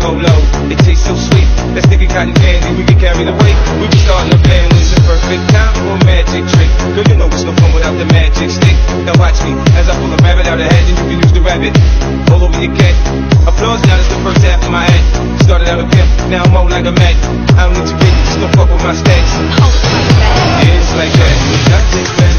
polo. It tastes so sweet. Let's stick it cotton candy, we can carry the weight. We be starting a family. It's the perfect time for a magic trick. Girl, you know it's no fun without the magic stick. Now watch me as I pull a rabbit out of hat, and you can use the rabbit all over your cat. Applause, now that's the first half of my act. Started out a pimp, now I'm more like a Mac. I don't need to get, just don't fuck with my stacks. Hold it like that. Yeah, it's like that. I take that.